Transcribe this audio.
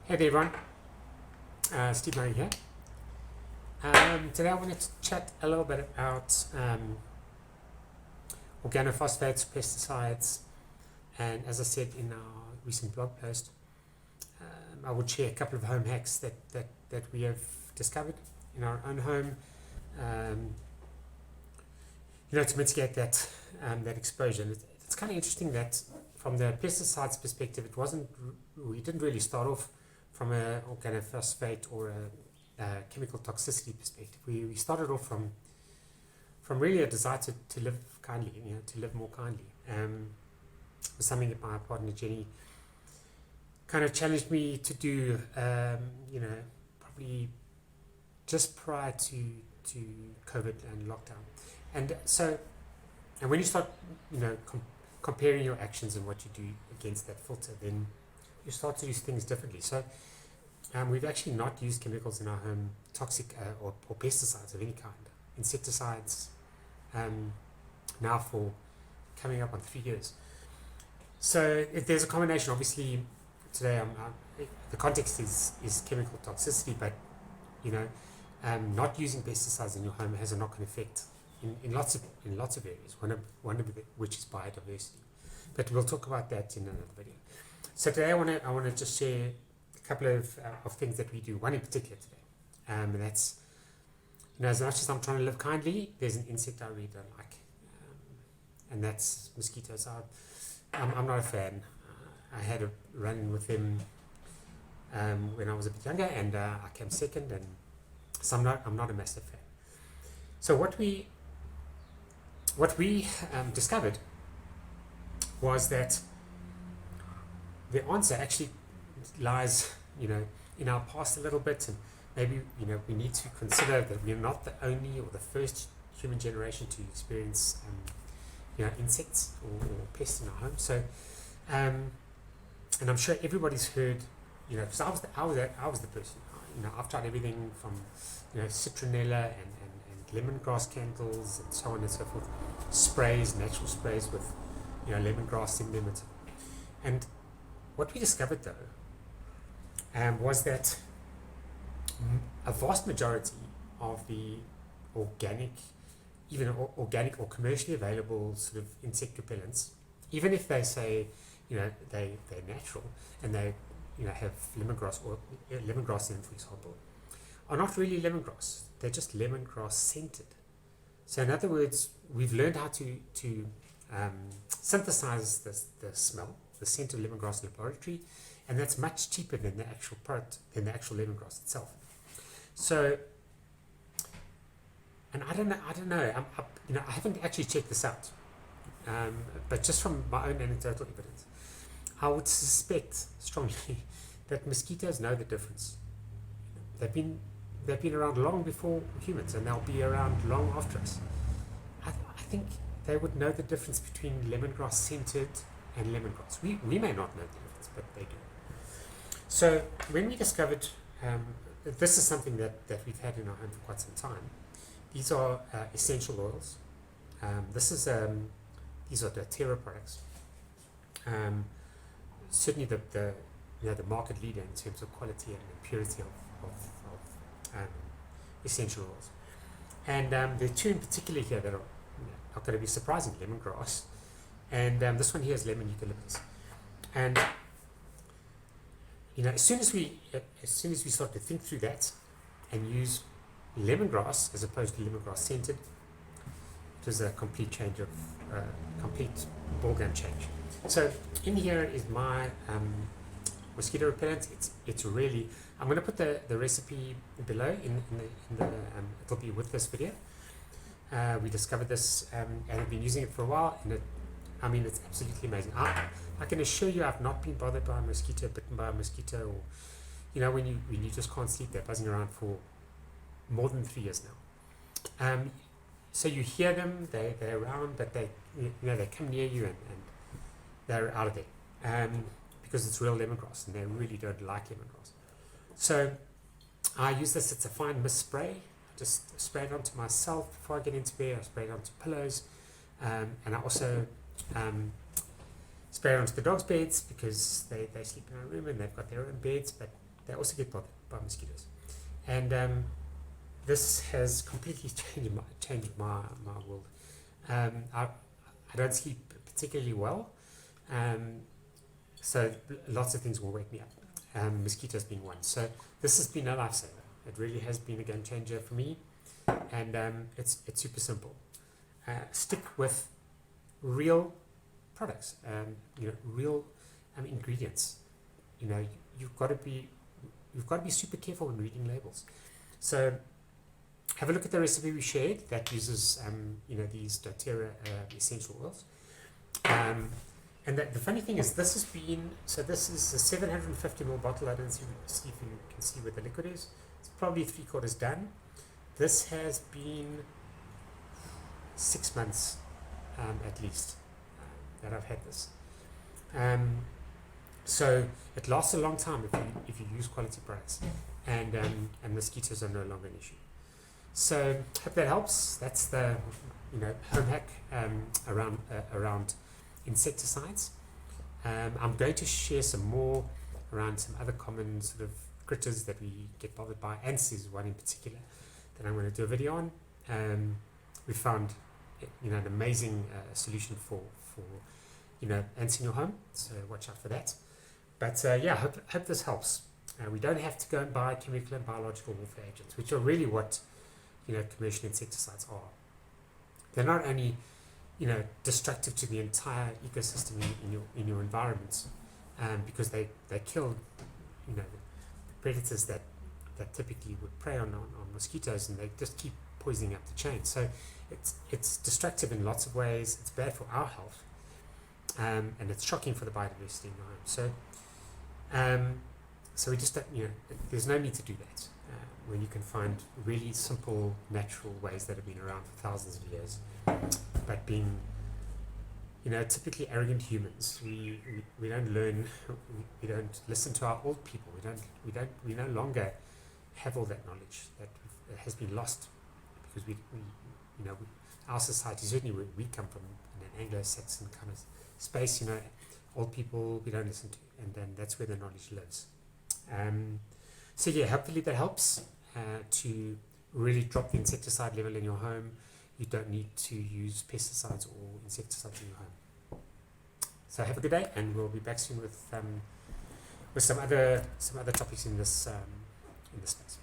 Hey there everyone, Steve Murray here. Today I wanted to chat a little bit about organophosphates, pesticides, and as I said in our recent blog post, I would share a couple of home hacks that we have discovered in our own home, to mitigate that exposure. And it's kind of interesting that from the pesticides perspective, we didn't really start off from an organophosphate or a chemical toxicity perspective. We started off from really a desire to live kindly, to live more kindly. It was something that my partner Jenny kind of challenged me to do, probably just prior to COVID and lockdown. And when you start, comparing your actions and what you do against that filter, then you start to use things differently. So we've actually not used chemicals in our home, toxic or pesticides of any kind, insecticides, now for coming up on 3 years. So if there's a combination, obviously today the context is chemical toxicity, but not using pesticides in your home has a knock-on effect in lots of areas. One of which is biodiversity, but we'll talk about that in another video. So today I want to just share a couple of things that we do. One in particular today, and that's as much as I'm trying to live kindly, there's an insect I really don't like, and that's mosquitoes. I'm not a fan. I had a run with them when I was a bit younger, and I came second, and so I'm not a massive fan. So what we discovered was that the answer actually lies, in our past a little bit, and maybe we need to consider that we're not the only or the first human generation to experience insects or pests in our home. So, and I'm sure everybody's heard, because I was the person. I've tried everything from citronella and lemongrass candles and so on and so forth, natural sprays with lemongrass in them, and what we discovered though was that a vast majority of the organic or commercially available sort of insect repellents, even if they say they're natural and they have lemongrass in them, for example, are not really lemongrass. They're just lemongrass scented. So in other words, we've learned how to synthesize the smell, the scent of lemongrass in the laboratory, and that's much cheaper than the actual lemongrass itself. So, and I don't know. I haven't actually checked this out, but just from my own anecdotal evidence, I would suspect strongly that mosquitoes know the difference. They've been around long before humans, and they'll be around long after us. I think they would know the difference between lemongrass scented and lemongrass. We may not know the difference, but they do. So when we discovered, this is something that we've had in our home for quite some time. These are essential oils. These are deter products. Certainly the market leader in terms of quality and purity of essential oils. And there are two in particular here that are not going to be surprising: lemongrass, and this one here is lemon eucalyptus. And as soon as we start to think through that and use lemongrass as opposed to lemongrass scented, it was a complete change of complete ballgame change. So in here is my mosquito repellent. It's really, I'm going to put the recipe below in the it'll be with this video. We discovered this and have been using it for a while, and it's absolutely amazing. I can assure you I've not been bothered by a mosquito, bitten by a mosquito, or when you just can't sleep, they're buzzing around for more than 3 years now. So you hear them, they're around, but they come near you and they're out of there. Because it's real lemongrass, and they really don't like lemongrass. So I use this. It's a fine mist spray. I just spray it onto myself before I get into bed. I spray it onto pillows, and I also spray it onto the dogs' beds because they sleep in our room and they've got their own beds. But they also get bothered by mosquitoes. And this has completely changed my world. I don't sleep particularly well, so lots of things will wake me up. Mosquitoes being one. So this has been a lifesaver. It really has been a game changer for me, and it's super simple. Stick with real products, real ingredients. You've got to be super careful when reading labels. So have a look at the recipe we shared that uses these doTERRA essential oils. And the funny thing is, this is a 750 ml bottle. I don't see if you can see where the liquid is. It's probably 3/4 done. This has been 6 months at least that I've had this. So it lasts a long time if you use quality products, and mosquitoes are no longer an issue. So hope that helps. That's the home hack around insecticides. I'm going to share some more around some other common sort of critters that we get bothered by. Ants is one in particular that I'm going to do a video on. We found an amazing solution for ants in your home, so watch out for that. But hope this helps. We don't have to go and buy chemical and biological warfare agents, which are really what commercial insecticides are. They're not only destructive to the entire ecosystem in your environment, because they kill the predators that typically would prey on mosquitoes, and they just keep poisoning up the chain. So it's destructive in lots of ways. It's bad for our health, and it's shocking for the biodiversity in our home. So we just don't, there's no need to do that when you can find really simple natural ways that have been around for thousands of years. But being typically arrogant humans, we don't learn, we don't listen to our old people, we no longer have all that knowledge that has been lost, because our society, certainly where we come from, in an Anglo-Saxon kind of space, old people we don't listen to, and then that's where the knowledge lives. Hopefully that helps to really drop the insecticide level in your home. You don't need to use pesticides or insecticides in your home. So have a good day, and we'll be back soon with some other topics in this space.